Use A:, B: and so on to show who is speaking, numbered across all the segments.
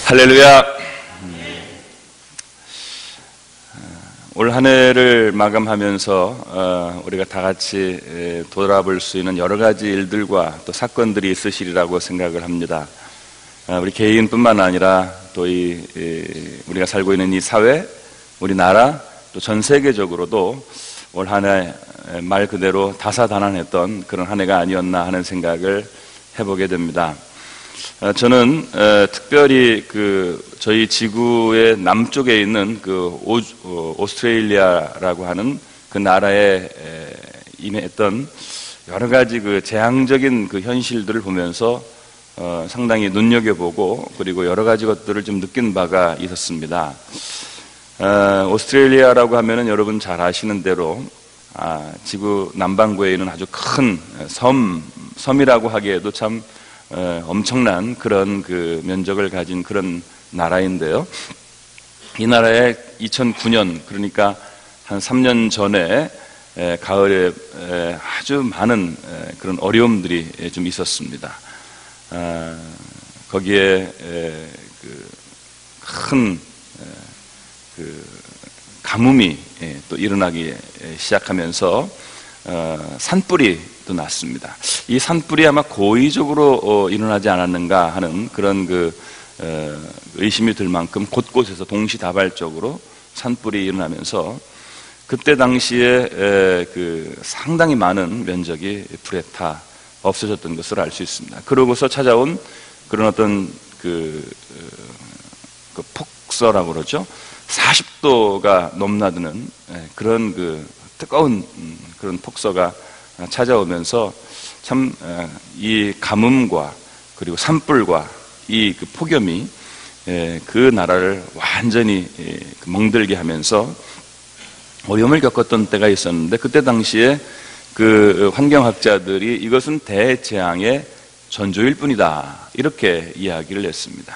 A: 할렐루야. 올 한 해를 마감하면서 우리가 다 같이 돌아볼 수 있는 여러 가지 일들과 또 사건들이 있으시리라고 생각을 합니다. 우리 개인뿐만 아니라 또 우리가 살고 있는 이 사회, 우리나라, 또 전 세계적으로도 올 한 해 말 그대로 다사다난했던 그런 한 해가 아니었나 하는 생각을 해보게 됩니다. 저는 특별히 저희 지구의 남쪽에 있는 오스트레일리아라고 하는 그 나라에 임했던 여러 가지 재앙적인 현실들을 보면서 상당히 눈여겨보고 그리고 여러 가지 것들을 좀 느낀 바가 있었습니다. 오스트레일리아라고 하면은 여러분 잘 아시는 대로 지구 남반구에 있는 아주 큰 섬이라고 하기에도 참 엄청난 그런 면적을 가진 그런 나라인데요. 이 나라에 2009년, 그러니까 한 3년 전에 가을에 아주 많은 그런 어려움들이 좀 있었습니다. 거기에 큰 가뭄이 또 일어나기 시작하면서 산불이 또 났습니다. 이 산불이 아마 고의적으로 일어나지 않았는가 하는 그런 의심이 들 만큼 곳곳에서 동시다발적으로 산불이 일어나면서 그때 당시에 상당히 많은 면적이 불에 타 없어졌던 것을 알 수 있습니다. 그러고서 찾아온 그런 어떤 폭설이라고 그러죠. 40도가 넘나드는 그런 뜨거운 그런 폭설가 찾아오면서 참 이 가뭄과 그리고 산불과 이 폭염이 그 나라를 완전히 멍들게 하면서 어려움을 겪었던 때가 있었는데, 그때 당시에 환경학자들이 이것은 대재앙의 전조일 뿐이다 이렇게 이야기를 했습니다.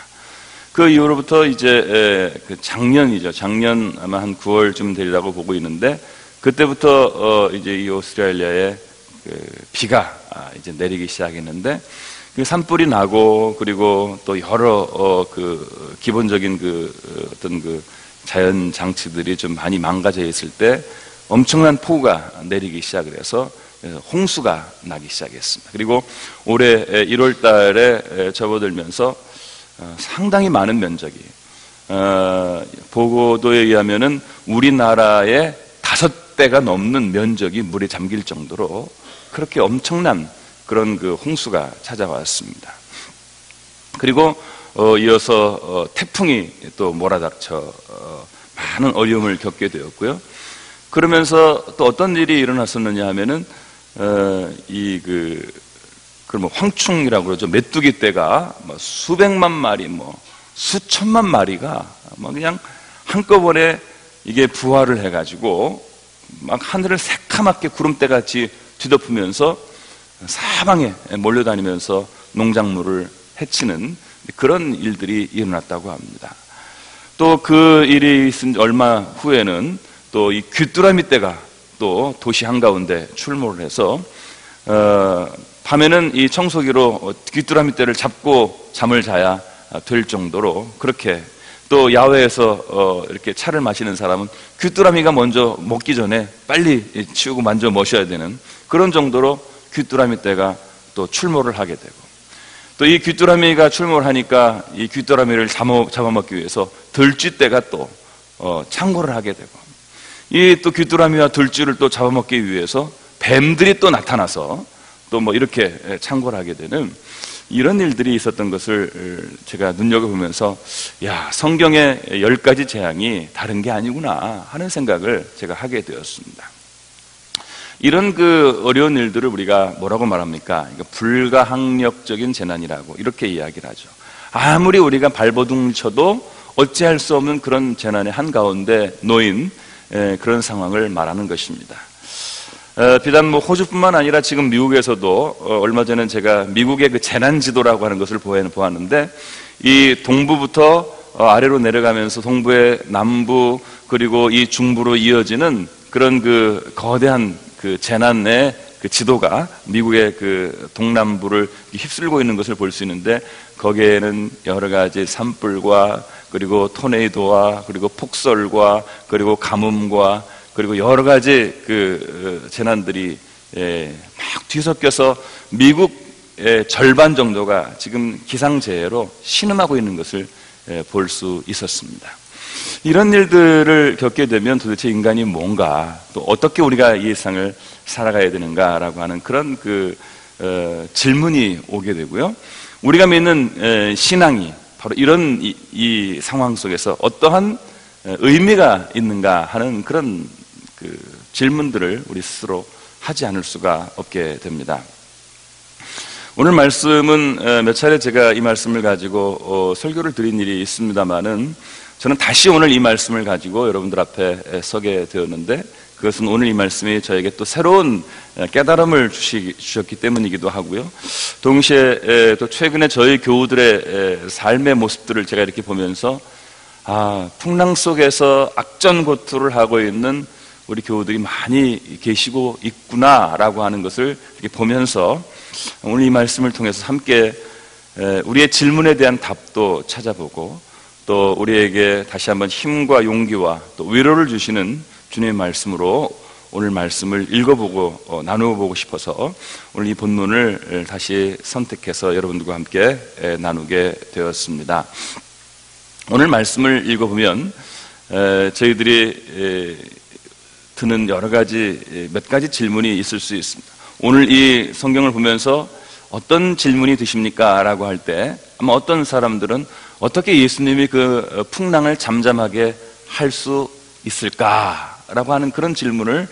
A: 그 이후로부터 이제 작년이죠. 작년 아마 한 9월쯤 되리라고 보고 있는데, 그때부터 이제 이 오스트레일리아에 비가 이제 내리기 시작했는데, 산불이 나고 그리고 또 여러 기본적인 어떤 자연 장치들이 좀 많이 망가져 있을 때 엄청난 폭우가 내리기 시작을 해서 홍수가 나기 시작했습니다. 그리고 올해 1월 달에 접어들면서 상당히 많은 면적이 보고도에 의하면은 우리나라의 5배가 넘는 면적이 물에 잠길 정도로 그렇게 엄청난 그런 홍수가 찾아왔습니다. 그리고 이어서 태풍이 또 몰아닥쳐 많은 어려움을 겪게 되었고요. 그러면서 또 어떤 일이 일어났었느냐 하면은 황충이라고 그러죠. 메뚜기 떼가 수백만 마리, 수천만 마리가 그냥 한꺼번에 이게 부활을 해가지고 막 하늘을 새카맣게 구름대같이 뒤덮으면서 사방에 몰려다니면서 농작물을 해치는 그런 일들이 일어났다고 합니다. 또 그 일이 있은 얼마 후에는 또 이 귀뚜라미 떼가 또 도시 한가운데 출몰을 해서 밤에는 이 청소기로 귀뚜라미 떼를 잡고 잠을 자야 될 정도로, 그렇게 또 야외에서 이렇게 차를 마시는 사람은 귀뚜라미가 먼저 먹기 전에 빨리 치우고 만져 마셔야 되는 그런 정도로 귀뚜라미 떼가 또 출몰을 하게 되고, 또 이 귀뚜라미가 출몰하니까 이 귀뚜라미를 잡아먹기 위해서 들쥐떼가 또 창궐을 하게 되고, 이 또 귀뚜라미와 들쥐를 또 잡아먹기 위해서 뱀들이 또 나타나서 또 이렇게 창궐을 하게 되는 이런 일들이 있었던 것을 제가 눈여겨보면서, 성경의 10가지 재앙이 다른 게 아니구나 하는 생각을 제가 하게 되었습니다. 이런 어려운 일들을 우리가 뭐라고 말합니까? 불가항력적인 재난이라고 이렇게 이야기를 하죠. 아무리 우리가 발버둥 쳐도 어찌할 수 없는 그런 재난의 한가운데 놓인 그런 상황을 말하는 것입니다. 비단 호주뿐만 아니라 지금 미국에서도 얼마 전에 제가 미국의 재난지도라고 하는 것을 보았는데, 이 동부부터 아래로 내려가면서 동부의 남부 그리고 이 중부로 이어지는 그런 거대한 재난의 그 지도가 미국의 그 동남부를 휩쓸고 있는 것을 볼 수 있는데, 거기에는 여러 가지 산불과 그리고 토네이도와 그리고 폭설과 그리고 가뭄과 그리고 여러 가지 그 재난들이 막 뒤섞여서 미국의 절반 정도가 지금 기상재해로 신음하고 있는 것을 볼 수 있었습니다. 이런 일들을 겪게 되면 도대체 인간이 뭔가, 또 어떻게 우리가 이 세상을 살아가야 되는가라고 하는 그런 질문이 오게 되고요. 우리가 믿는 신앙이 바로 이런 이 상황 속에서 어떠한 의미가 있는가 하는 그런 질문들을 우리 스스로 하지 않을 수가 없게 됩니다. 오늘 말씀은 몇 차례 제가 이 말씀을 가지고 설교를 드린 일이 있습니다만은, 저는 다시 오늘 이 말씀을 가지고 여러분들 앞에 서게 되었는데, 그것은 오늘 이 말씀이 저에게 또 새로운 깨달음을 주셨기 때문이기도 하고요. 동시에 또 최근에 저희 교우들의 삶의 모습들을 제가 이렇게 보면서, 풍랑 속에서 악전고투를 하고 있는 우리 교우들이 많이 계시고 있구나라고 하는 것을 이렇게 보면서, 오늘 이 말씀을 통해서 함께 우리의 질문에 대한 답도 찾아보고, 또 우리에게 다시 한번 힘과 용기와 또 위로를 주시는 주님의 말씀으로 오늘 말씀을 읽어보고 나누어보고 싶어서 오늘 이 본문을 다시 선택해서 여러분들과 함께 나누게 되었습니다. 오늘 말씀을 읽어보면 저희들이 드는 여러 가지, 몇 가지 질문이 있을 수 있습니다. 오늘 이 성경을 보면서 어떤 질문이 드십니까? 라고 할 때 아마 어떤 사람들은 어떻게 예수님이 그 풍랑을 잠잠하게 할 수 있을까? 라고 하는 그런 질문을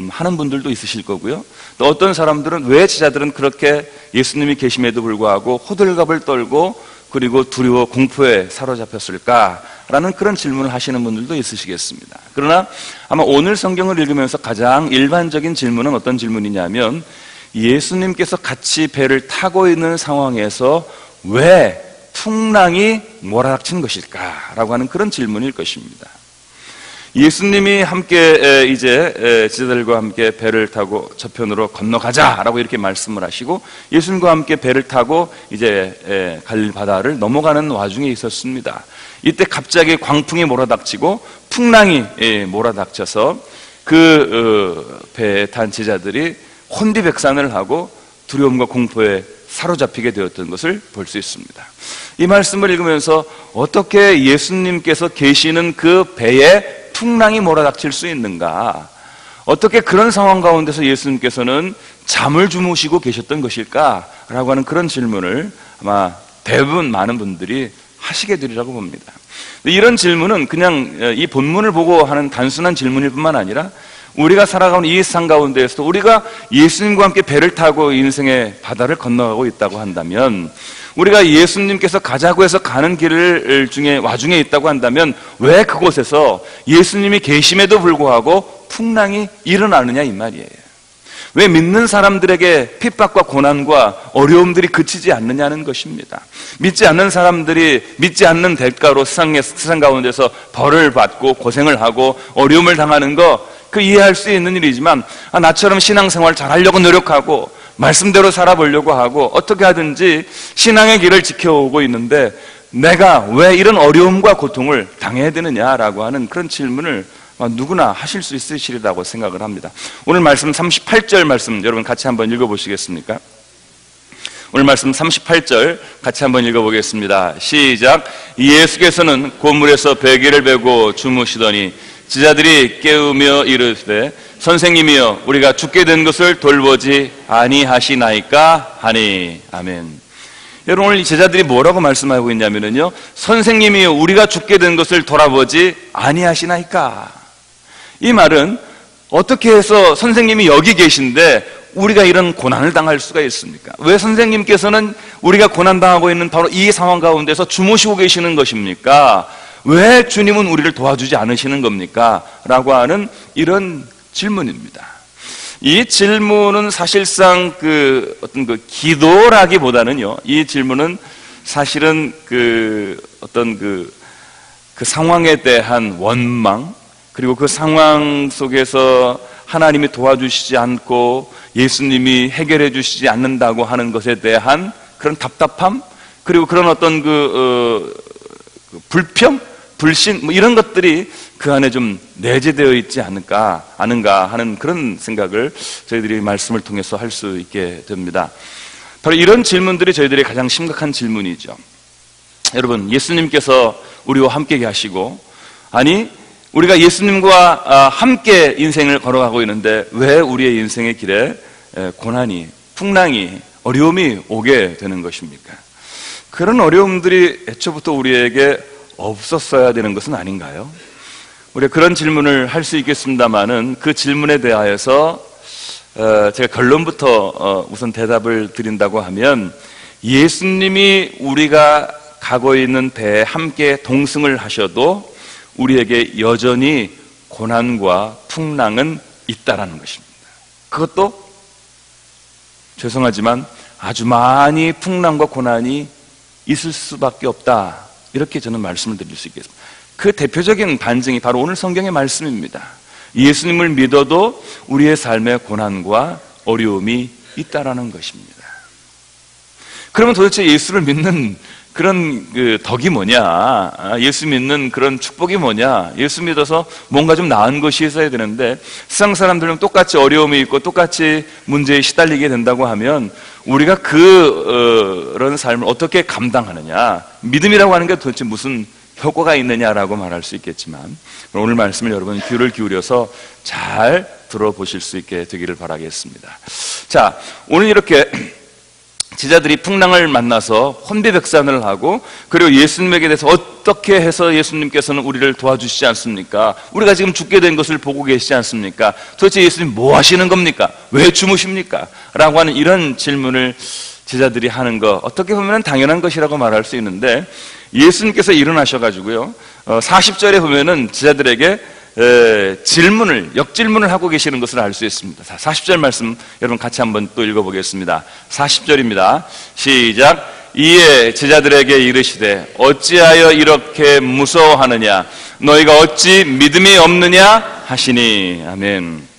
A: 하는 분들도 있으실 거고요. 또 어떤 사람들은 왜 제자들은 그렇게 예수님이 계심에도 불구하고 호들갑을 떨고 그리고 두려워 공포에 사로잡혔을까? 라는 그런 질문을 하시는 분들도 있으시겠습니다. 그러나 아마 오늘 성경을 읽으면서 가장 일반적인 질문은 어떤 질문이냐면, 예수님께서 같이 배를 타고 있는 상황에서 왜 풍랑이 몰아닥친 것일까? 라고 하는 그런 질문일 것입니다. 예수님이 함께 이제 제자들과 함께 배를 타고 저편으로 건너가자라고 이렇게 말씀을 하시고, 예수님과 함께 배를 타고 이제 갈릴 바다를 넘어가는 와중에 있었습니다. 이때 갑자기 광풍이 몰아닥치고 풍랑이 몰아닥쳐서 그 배에 탄 제자들이 혼비백산을 하고 두려움과 공포에 사로잡히게 되었던 것을 볼 수 있습니다. 이 말씀을 읽으면서 어떻게 예수님께서 계시는 그 배에 풍랑이 몰아닥칠 수 있는가? 어떻게 그런 상황 가운데서 예수님께서는 잠을 주무시고 계셨던 것일까? 라고 하는 그런 질문을 아마 대부분 많은 분들이 하시게 되리라고 봅니다. 이런 질문은 그냥 이 본문을 보고 하는 단순한 질문일 뿐만 아니라 우리가 살아가는 이 세상 가운데에서도 우리가 예수님과 함께 배를 타고 인생의 바다를 건너가고 있다고 한다면, 우리가 예수님께서 가자고 해서 가는 길 중에 와중에 있다고 한다면 왜 그곳에서 예수님이 계심에도 불구하고 풍랑이 일어나느냐 이 말이에요. 왜 믿는 사람들에게 핍박과 고난과 어려움들이 그치지 않느냐는 것입니다. 믿지 않는 사람들이 믿지 않는 대가로 세상 가운데서 벌을 받고 고생을 하고 어려움을 당하는 거, 그 이해할 수 있는 일이지만, 나처럼 신앙생활 잘하려고 노력하고 말씀대로 살아보려고 하고 어떻게 하든지 신앙의 길을 지켜오고 있는데 내가 왜 이런 어려움과 고통을 당해야 되느냐라고 하는 그런 질문을 누구나 하실 수 있으시리라고 생각을 합니다. 오늘 말씀 38절 말씀 여러분 같이 한번 읽어보시겠습니까? 오늘 말씀 38절 같이 한번 읽어보겠습니다. 시작. 예수께서는 고물에서 베개를 베고 주무시더니 제자들이 깨우며 이르되 선생님이여 우리가 죽게 된 것을 돌보지 아니하시나이까 하니. 아멘. 여러분, 오늘 이 제자들이 뭐라고 말씀하고 있냐면요, 선생님이여 우리가 죽게 된 것을 돌아보지 아니하시나이까. 이 말은 어떻게 해서 선생님이 여기 계신데 우리가 이런 고난을 당할 수가 있습니까? 왜 선생님께서는 우리가 고난당하고 있는 바로 이 상황 가운데서 주무시고 계시는 것입니까? 왜 주님은 우리를 도와주지 않으시는 겁니까? 라고 하는 이런 질문입니다. 이 질문은 사실상 어떤 기도라기보다는요, 이 질문은 사실은 어떤 그 상황에 대한 원망, 그리고 그 상황 속에서 하나님이 도와주시지 않고 예수님이 해결해 주시지 않는다고 하는 것에 대한 그런 답답함, 그리고 그런 어떤 불평, 불신, 뭐 이런 것들이 그 안에 좀 내재되어 있지 아는가 하는 그런 생각을 저희들이 말씀을 통해서 할 수 있게 됩니다. 바로 이런 질문들이 저희들의 가장 심각한 질문이죠. 여러분, 예수님께서 우리와 함께 계시고, 아니 우리가 예수님과 함께 인생을 걸어가고 있는데 왜 우리의 인생의 길에 고난이, 풍랑이, 어려움이 오게 되는 것입니까? 그런 어려움들이 애초부터 우리에게 없었어야 되는 것은 아닌가요? 우리가 그런 질문을 할 수 있겠습니다만은 그 질문에 대하여서 제가 결론부터 우선 대답을 드린다고 하면, 예수님이 우리가 가고 있는 배에 함께 동승을 하셔도 우리에게 여전히 고난과 풍랑은 있다라는 것입니다. 그것도 죄송하지만 아주 많이 풍랑과 고난이 있을 수밖에 없다, 이렇게 저는 말씀을 드릴 수 있겠습니다. 그 대표적인 반증이 바로 오늘 성경의 말씀입니다. 예수님을 믿어도 우리의 삶에 고난과 어려움이 있다라는 것입니다. 그러면 도대체 예수를 믿는 그런 덕이 뭐냐? 예수 믿는 그런 축복이 뭐냐? 예수 믿어서 뭔가 좀 나은 것이 있어야 되는데, 세상 사람들은 똑같이 어려움이 있고 똑같이 문제에 시달리게 된다고 하면 우리가 그런 삶을 어떻게 감당하느냐? 믿음이라고 하는 게 도대체 무슨 효과가 있느냐라고 말할 수 있겠지만, 오늘 말씀을 여러분 귀를 기울여서 잘 들어보실 수 있게 되기를 바라겠습니다. 자, 오늘 이렇게 제자들이 풍랑을 만나서 혼비백산을 하고, 그리고 예수님에게 대해서 어떻게 해서 예수님께서는 우리를 도와주시지 않습니까? 우리가 지금 죽게 된 것을 보고 계시지 않습니까? 도대체 예수님 뭐 하시는 겁니까? 왜 주무십니까? 라고 하는 이런 질문을 제자들이 하는 거, 어떻게 보면 당연한 것이라고 말할 수 있는데, 예수님께서 일어나셔가지고요 40절에 보면은 제자들에게 역질문을 하고 계시는 것을 알 수 있습니다. 40절 말씀 여러분 같이 한번 또 읽어보겠습니다. 40절입니다. 시작. 이에 제자들에게 이르시되 어찌하여 이렇게 무서워하느냐? 너희가 어찌 믿음이 없느냐? 하시니. 아멘.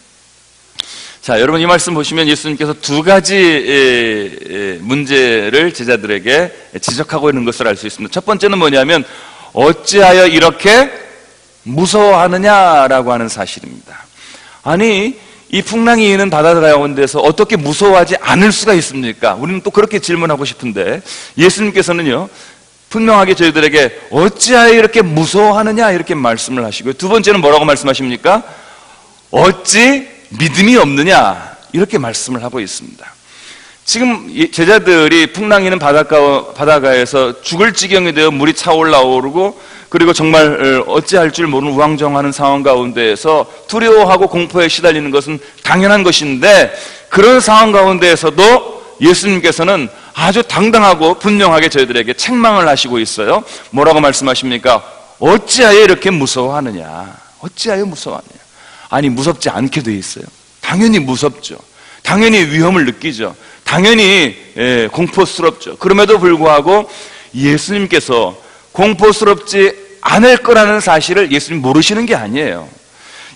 A: 자, 여러분 이 말씀 보시면 예수님께서 두 가지 문제를 제자들에게 지적하고 있는 것을 알 수 있습니다. 첫 번째는 뭐냐면 어찌하여 이렇게 무서워하느냐라고 하는 사실입니다. 아니, 이 풍랑이 있는 바다 가운데서 어떻게 무서워하지 않을 수가 있습니까? 우리는 또 그렇게 질문하고 싶은데, 예수님께서는요 분명하게 저희들에게 어찌하여 이렇게 무서워하느냐 이렇게 말씀을 하시고요, 두 번째는 뭐라고 말씀하십니까? 어찌 믿음이 없느냐 이렇게 말씀을 하고 있습니다. 지금 제자들이 풍랑이 있는 바닷가에서 죽을 지경이 되어 물이 차올라오르고, 그리고 정말 어찌할 줄 모르는 우왕좌왕하는 상황 가운데에서 두려워하고 공포에 시달리는 것은 당연한 것인데, 그런 상황 가운데에서도 예수님께서는 아주 당당하고 분명하게 저희들에게 책망을 하시고 있어요. 뭐라고 말씀하십니까? 어찌하여 이렇게 무서워하느냐? 어찌하여 무서워하느냐? 아니, 무섭지 않게 돼 있어요. 당연히 무섭죠. 당연히 위험을 느끼죠. 당연히 공포스럽죠. 그럼에도 불구하고 예수님께서 공포스럽지 않을 거라는 사실을 예수님 모르시는 게 아니에요.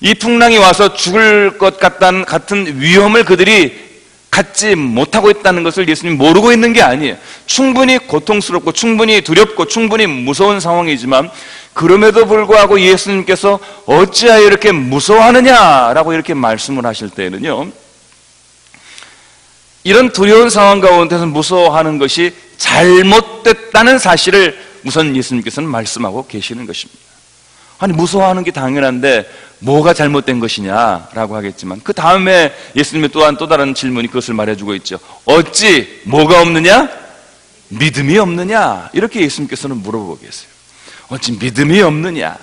A: 이 풍랑이 와서 죽을 것 같은 위험을 그들이 갖지 못하고 있다는 것을 예수님 모르고 있는 게 아니에요. 충분히 고통스럽고 충분히 두렵고 충분히 무서운 상황이지만, 그럼에도 불구하고 예수님께서 어찌하여 이렇게 무서워하느냐라고 이렇게 말씀을 하실 때에는요, 이런 두려운 상황 가운데서 무서워하는 것이 잘못됐다는 사실을 우선 예수님께서는 말씀하고 계시는 것입니다. 아니, 무서워하는 게 당연한데 뭐가 잘못된 것이냐라고 하겠지만, 그 다음에 예수님의 또한 또 다른 질문이 그것을 말해주고 있죠. 어찌 뭐가 없느냐? 믿음이 없느냐? 이렇게 예수님께서는 물어보고 계세요. 어찌 믿음이 없느냐?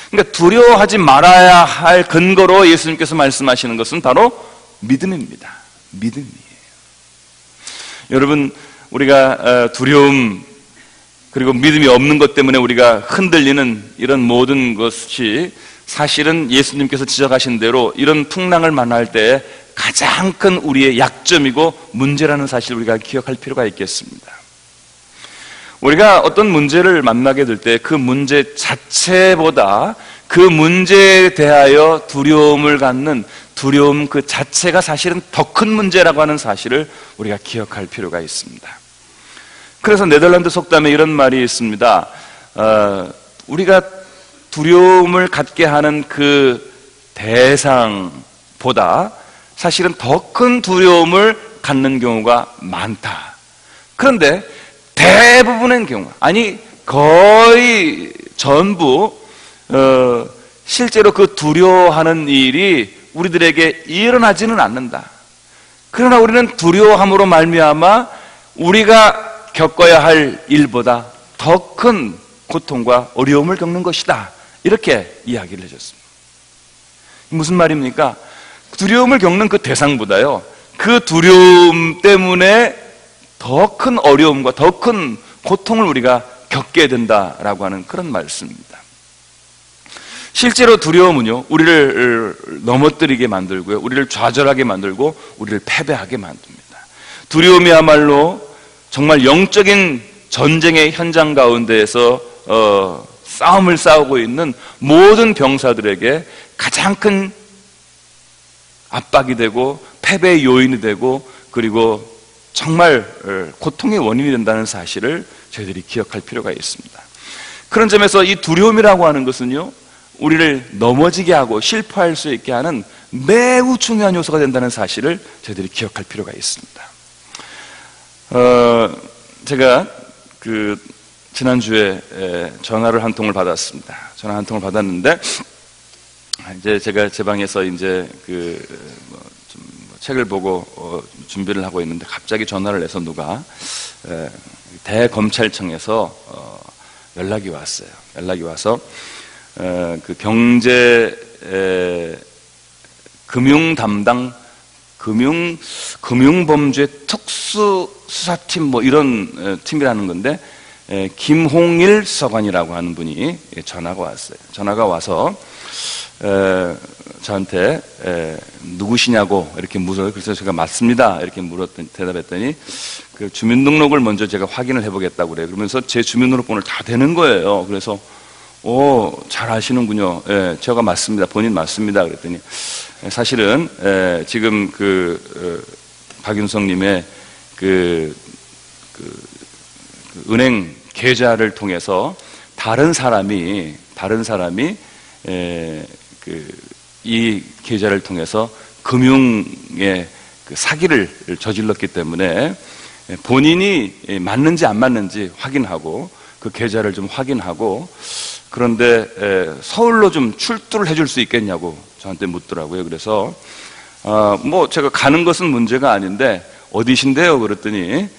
A: 그러니까 두려워하지 말아야 할 근거로 예수님께서 말씀하시는 것은 바로 믿음입니다. 믿음이에요. 여러분, 우리가 두려움 그리고 믿음이 없는 것 때문에 우리가 흔들리는 이런 모든 것이 사실은 예수님께서 지적하신 대로 이런 풍랑을 만날 때 가장 큰 우리의 약점이고 문제라는 사실을 우리가 기억할 필요가 있겠습니다. 우리가 어떤 문제를 만나게 될 때 그 문제 자체보다 그 문제에 대하여 두려움을 갖는 두려움 그 자체가 사실은 더 큰 문제라고 하는 사실을 우리가 기억할 필요가 있습니다. 그래서 네덜란드 속담에 이런 말이 있습니다. 우리가 두려움을 갖게 하는 그 대상보다 사실은 더 큰 두려움을 갖는 경우가 많다. 그런데 대부분의 경우, 아니 거의 전부 실제로 그 두려워하는 일이 우리들에게 일어나지는 않는다. 그러나 우리는 두려워함으로 말미암아 우리가 겪어야 할 일보다 더 큰 고통과 어려움을 겪는 것이다. 이렇게 이야기를 해줬습니다. 무슨 말입니까? 두려움을 겪는 그 대상보다요, 그 두려움 때문에 더 큰 어려움과 더 큰 고통을 우리가 겪게 된다라고 하는 그런 말씀입니다. 실제로 두려움은요, 우리를 넘어뜨리게 만들고요, 우리를 좌절하게 만들고 우리를 패배하게 만듭니다. 두려움이야말로 정말 영적인 전쟁의 현장 가운데에서 싸움을 싸우고 있는 모든 병사들에게 가장 큰 압박이 되고 패배의 요인이 되고, 그리고 정말 고통의 원인이 된다는 사실을 저희들이 기억할 필요가 있습니다. 그런 점에서 이 두려움이라고 하는 것은요, 우리를 넘어지게 하고 실패할 수 있게 하는 매우 중요한 요소가 된다는 사실을 저희들이 기억할 필요가 있습니다. 제가 지난주에 전화를 한 통을 받았습니다. 전화 한 통을 받았는데, 이제 제가 제 방에서 이제 책을 보고 준비를 하고 있는데 갑자기 전화를 해서 누가 대검찰청에서 연락이 왔어요. 연락이 와서 그 경제 금융 담당 금융범죄 특수수사팀 뭐 이런 팀이라는 건데, 김홍일 수사관이라고 하는 분이 전화가 왔어요. 전화가 와서 저한테 누구시냐고 이렇게 물어요. 그래서 제가 맞습니다 이렇게 대답했더니 그 주민등록을 먼저 제가 확인을 해보겠다고 그래요. 그러면서 제 주민등록번호를 다 대는 거예요. 그래서 잘 아시는군요. 예, 제가 맞습니다. 본인 맞습니다. 그랬더니 사실은 지금 박윤성님의 은행 계좌를 통해서 다른 사람이 이 계좌를 통해서 금융의 사기를 저질렀기 때문에 본인이 맞는지 안 맞는지 확인하고 그 계좌를 좀 확인하고, 그런데 서울로 좀 출두를 해줄 수 있겠냐고 저한테 묻더라고요. 그래서 뭐 제가 가는 것은 문제가 아닌데 어디신데요? 그랬더니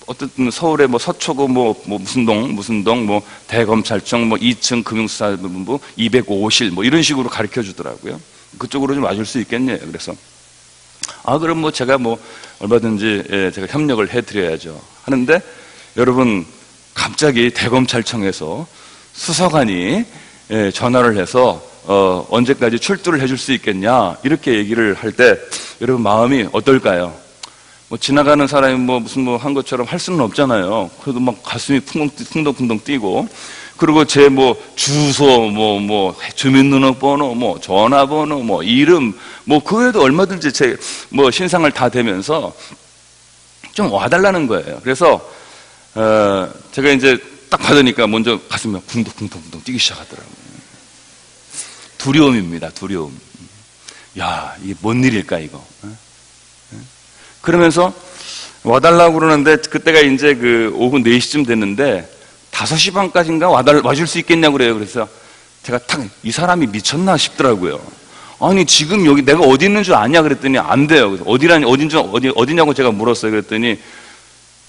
A: 어쨌든 서울에 뭐 서초구 무슨 동 뭐 대검찰청 뭐 2층 금융수사본부 205실 뭐 이런 식으로 가르쳐 주더라고요. 그쪽으로 좀 와줄 수 있겠네요. 그래서 그럼 뭐 제가 뭐 얼마든지 제가 협력을 해드려야죠 하는데, 여러분 갑자기 대검찰청에서 수사관이 전화를 해서 언제까지 출두를 해줄 수 있겠냐 이렇게 얘기를 할 때 여러분 마음이 어떨까요? 뭐 지나가는 사람이 무슨 한 것처럼 할 수는 없잖아요. 그래도 막 가슴이 풍덩풍덩 뛰고, 그리고 제 주소, 주민등록번호, 전화번호, 이름, 그 외에도 얼마든지 제 신상을 다 대면서 좀 와달라는 거예요. 그래서 제가 이제 딱 받으니까 먼저 가슴이 풍덩풍덩 뛰기 시작하더라고요. 두려움입니다. 두려움. 야, 이게 뭔 일일까 이거? 그러면서 와달라고 그러는데, 그때가 이제 오후 4시쯤 됐는데 5시 반까지인가 와줄 수 있겠냐고 그래요. 그래서 제가 이 사람이 미쳤나 싶더라고요. 아니 지금 여기 내가 어디 있는 줄 아냐 그랬더니 안 돼요. 그래서 어디냐고 제가 물었어요. 그랬더니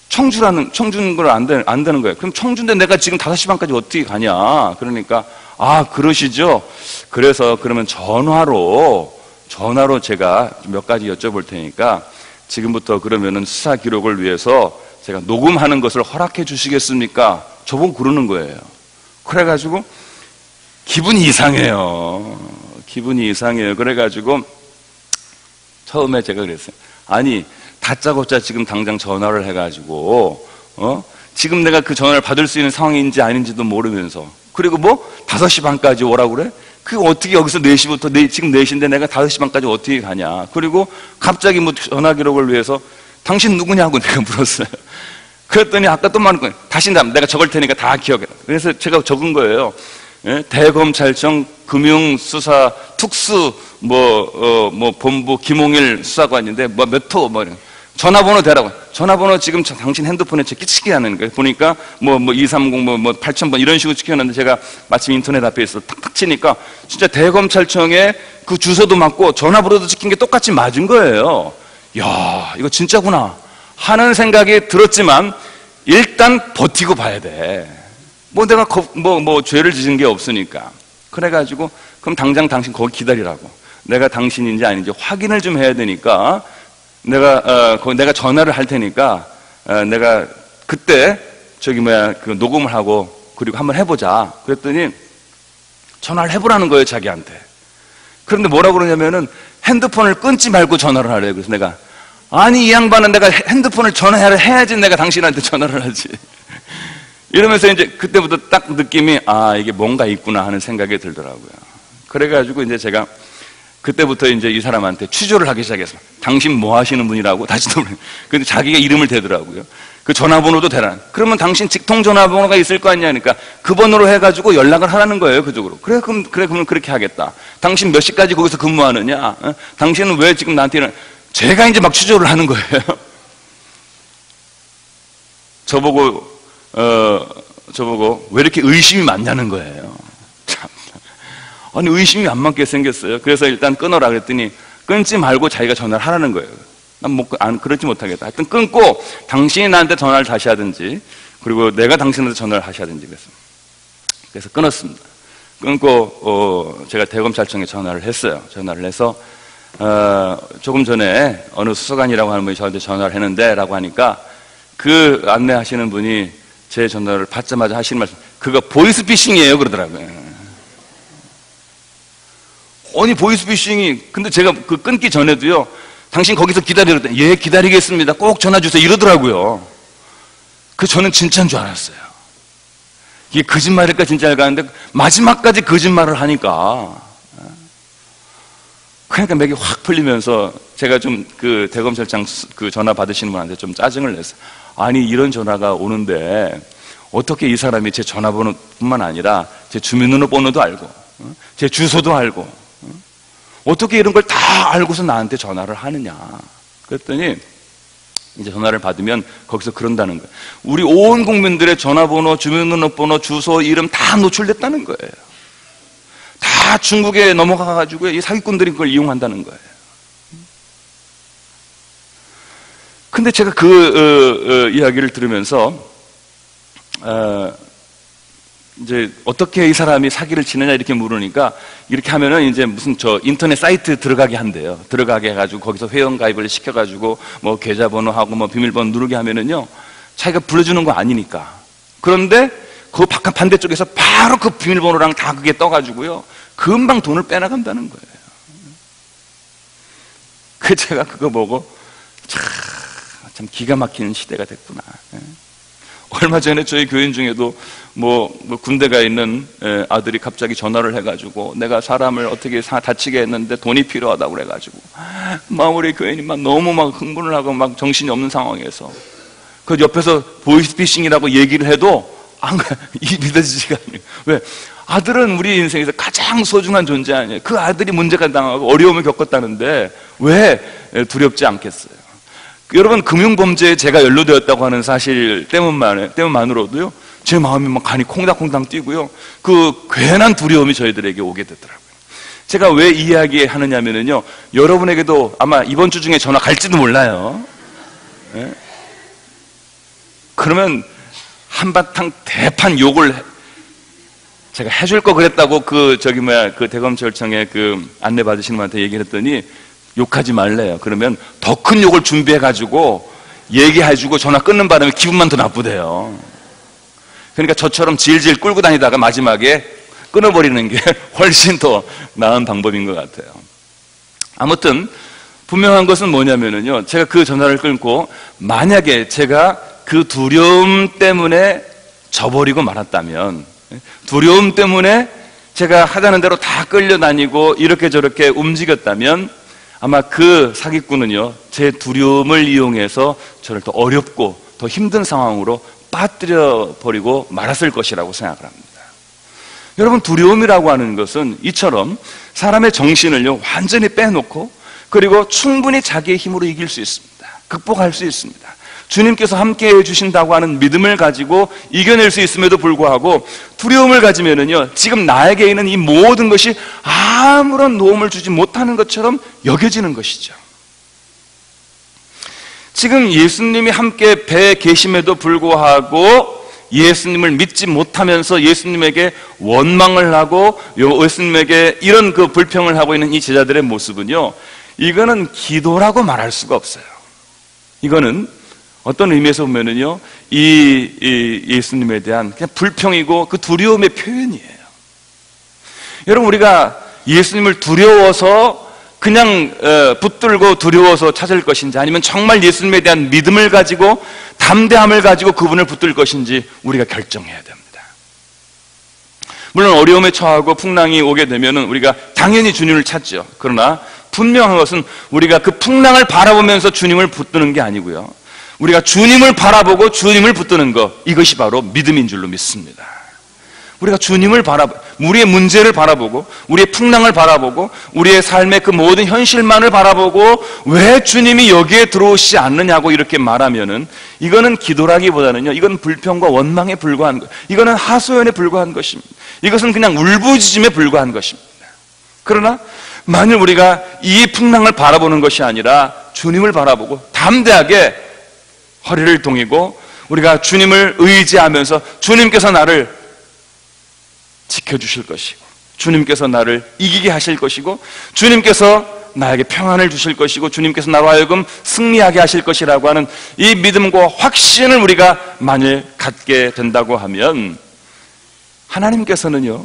A: 청주인 걸 안 되는 거예요. 그럼 청주인데 내가 지금 5시 반까지 어떻게 가냐. 그러니까 그러시죠. 그래서 그러면 전화로 제가 몇 가지 여쭤볼 테니까 지금부터 그러면은 수사 기록을 위해서 제가 녹음하는 것을 허락해 주시겠습니까? 저보고 그러는 거예요. 그래가지고 기분이 이상해요. 그래가지고 처음에 제가 그랬어요. 아니 다짜고짜 지금 당장 전화를 해가지고 지금 내가 그 전화를 받을 수 있는 상황인지 아닌지도 모르면서, 그리고 5시 반까지 오라고 그래? 그 어떻게 여기서 4시부터 지금 4시인데 내가 5시 반까지 어떻게 가냐. 그리고 갑자기 뭐 전화 기록을 위해서 당신 누구냐고 내가 물었어요. 그랬더니 아까 또 말한 거예요. 다시 내가 적을 테니까 다 기억해라. 그래서 제가 적은 거예요. 예? 대검찰청 금융수사 특수 본부 김홍일 수사관인데 몇 호 이런 전화번호 대라고. 전화번호 지금 당신 핸드폰에 찍히게 하는 거예요. 보니까 230 8000번 이런 식으로 찍혔는데 제가 마침 인터넷 앞에 있어서 탁탁 치니까 진짜 대검찰청에 그 주소도 맞고 전화번호도 찍힌 게 똑같이 맞은 거예요. 야, 이거 진짜구나 하는 생각이 들었지만 일단 버티고 봐야 돼. 내가 죄를 지은 게 없으니까. 그래가지고 그럼 당장 당신 거기 기다리라고. 내가 당신인지 아닌지 확인을 좀 해야 되니까 내가 전화를 할 테니까 내가 그때 그 녹음을 하고 그리고 한번 해보자. 그랬더니 전화를 해보라는 거예요, 자기한테. 그런데 뭐라고 그러냐면은 핸드폰을 끊지 말고 전화를 하래요. 그래서 내가 아니 이 양반은 내가 핸드폰을 전화를 해야지 내가 당신한테 전화를 하지. 이러면서 이제 그때부터 딱 느낌이 이게 뭔가 있구나 하는 생각이 들더라고요. 그래가지고 이제 제가 그때부터 이제 이 사람한테 취조를 하기 시작했어요. 당신 뭐 하시는 분이라고 다시 또 근데 자기가 이름을 대더라고요. 그 전화번호도 대라. 그러면 당신 직통 전화번호가 있을 거 아니냐. 그러니까 그 번호로 해가지고 연락을 하라는 거예요, 그쪽으로. 그러면 그렇게 하겠다. 당신 몇 시까지 거기서 근무하느냐? 당신은 왜 지금 나한테 제가 이제 막 취조를 하는 거예요. 저보고 왜 이렇게 의심이 많냐는 거예요. 참. 아니, 의심이 안 많게 생겼어요. 그래서 일단 끊어라 그랬더니 끊지 말고 자기가 전화를 하라는 거예요. 난 그러지 못하겠다. 하여튼 끊고 당신이 나한테 전화를 다시 하든지 그리고 내가 당신한테 전화를 다시 하든지 그래서 끊었습니다. 끊고 제가 대검찰청에 전화를 했어요. 전화를 해서 조금 전에 어느 수사관이라고 하는 분이 저한테 전화를 했는데 라고 하니까 그 안내하시는 분이 제 전화를 받자마자 하시는 말씀, 그거 보이스피싱이에요 그러더라고요. 아니 보이스피싱이, 근데 제가 그 끊기 전에도요, 당신 거기서 기다리랬더니 예 기다리겠습니다, 꼭 전화 주세요 이러더라고요. 저는 진짜인 줄 알았어요. 이게 거짓말일까 진짜일까 하는데 마지막까지 거짓말을 하니까 그러니까 맥이 확 풀리면서 제가 좀 그 대검찰청 그 전화 받으시는 분한테 좀 짜증을 냈어요. 아니 이런 전화가 오는데 어떻게 이 사람이 제 전화번호뿐만 아니라 제 주민등록번호도 알고 제 주소도 알고 어떻게 이런 걸 다 알고서 나한테 전화를 하느냐. 그랬더니 이제 전화를 받으면 거기서 그런다는 거예요. 우리 온 국민들의 전화번호, 주민등록번호, 주소, 이름 다 노출됐다는 거예요. 다 중국에 넘어가가지고 이 사기꾼들이 그걸 이용한다는 거예요. 근데 제가 그 이야기를 들으면서 이제 어떻게 이 사람이 사기를 치느냐 이렇게 물으니까 이렇게 하면은 이제 무슨 인터넷 사이트 들어가게 한대요. 들어가게 해가지고 거기서 회원 가입을 시켜가지고 뭐 계좌번호하고 뭐 비밀번호 누르게 하면은요 자기가 불러주는 거 아니니까. 그런데 그 바깥 반대쪽에서 바로 그 비밀번호랑 다 그게 떠가지고요 금방 돈을 빼나간다는 거예요. 그 제가 그거 보고 참 기가 막히는 시대가 됐구나. 얼마 전에 저희 교인 중에도 뭐 군대가 있는 아들이 갑자기 전화를 해가지고 내가 사람을 어떻게 다치게 했는데 돈이 필요하다고 그래가지고 막 우리 교인이 막 너무 막 흥분을 하고 막 정신이 없는 상황에서 그 옆에서 보이스피싱이라고 얘기를 해도 믿어지지가 않아요. 왜? 아들은 우리 인생에서 가장 소중한 존재 아니에요. 그 아들이 문제가 당하고 어려움을 겪었다는데 왜 두렵지 않겠어요? 여러분, 금융범죄에 제가 연루되었다고 하는 사실 때문만으로도요 제 마음이 막 간이 콩닥콩닥 뛰고요 그 괜한 두려움이 저희들에게 오게 되더라고요. 제가 왜 이 이야기 하느냐면요 여러분에게도 아마 이번 주 중에 전화 갈지도 몰라요. 네? 그러면 한바탕 대판 욕을 제가 해줄 거 그랬다고 그 대검찰청에 그 안내 받으시는 분한테 얘기를 했더니 욕하지 말래요. 그러면 더 큰 욕을 준비해가지고 얘기해주고 전화 끊는 바람에 기분만 더 나쁘대요. 그러니까 저처럼 질질 끌고 다니다가 마지막에 끊어버리는 게 훨씬 더 나은 방법인 것 같아요. 아무튼 분명한 것은 뭐냐면요 제가 그 전화를 끊고 만약에 제가 그 두려움 때문에 져버리고 말았다면, 두려움 때문에 제가 하자는 대로 다 끌려다니고 이렇게 저렇게 움직였다면 아마 그 사기꾼은요, 제 두려움을 이용해서 저를 더 어렵고 더 힘든 상황으로 빠뜨려 버리고 말았을 것이라고 생각을 합니다. 여러분, 두려움이라고 하는 것은 이처럼 사람의 정신을요 완전히 빼놓고 그리고 충분히 자기의 힘으로 이길 수 있습니다. 극복할 수 있습니다. 주님께서 함께해 주신다고 하는 믿음을 가지고 이겨낼 수 있음에도 불구하고 두려움을 가지면은요, 지금 나에게 있는 이 모든 것이 아무런 도움을 주지 못하는 것처럼 여겨지는 것이죠. 지금 예수님이 함께 배에 계심에도 불구하고 예수님을 믿지 못하면서 예수님에게 원망을 하고 예수님에게 이런 그 불평을 하고 있는 이 제자들의 모습은요, 이거는 기도라고 말할 수가 없어요. 이거는 어떤 의미에서 보면은요, 이 예수님에 대한 그냥 불평이고 그 두려움의 표현이에요. 여러분, 우리가 예수님을 두려워서 그냥 붙들고 두려워서 찾을 것인지, 아니면 정말 예수님에 대한 믿음을 가지고 담대함을 가지고 그분을 붙들 것인지 우리가 결정해야 됩니다. 물론 어려움에 처하고 풍랑이 오게 되면은 우리가 당연히 주님을 찾죠. 그러나 분명한 것은 우리가 그 풍랑을 바라보면서 주님을 붙드는 게 아니고요, 우리가 주님을 바라보고 주님을 붙드는 것, 이것이 바로 믿음인 줄로 믿습니다. 우리가 주님을 우리의 문제를 바라보고 우리의 풍랑을 바라보고 우리의 삶의 그 모든 현실만을 바라보고 왜 주님이 여기에 들어오시지 않느냐고 이렇게 말하면은 이거는 기도라기보다는요, 이건 불평과 원망에 불과한 것, 이거는 하소연에 불과한 것입니다. 이것은 그냥 울부짖음에 불과한 것입니다. 그러나 만일 우리가 이 풍랑을 바라보는 것이 아니라 주님을 바라보고 담대하게 허리를 동이고 우리가 주님을 의지하면서 주님께서 나를 지켜주실 것이고 주님께서 나를 이기게 하실 것이고 주님께서 나에게 평안을 주실 것이고 주님께서 나로 하여금 승리하게 하실 것이라고 하는 이 믿음과 확신을 우리가 만일 갖게 된다고 하면 하나님께서는요,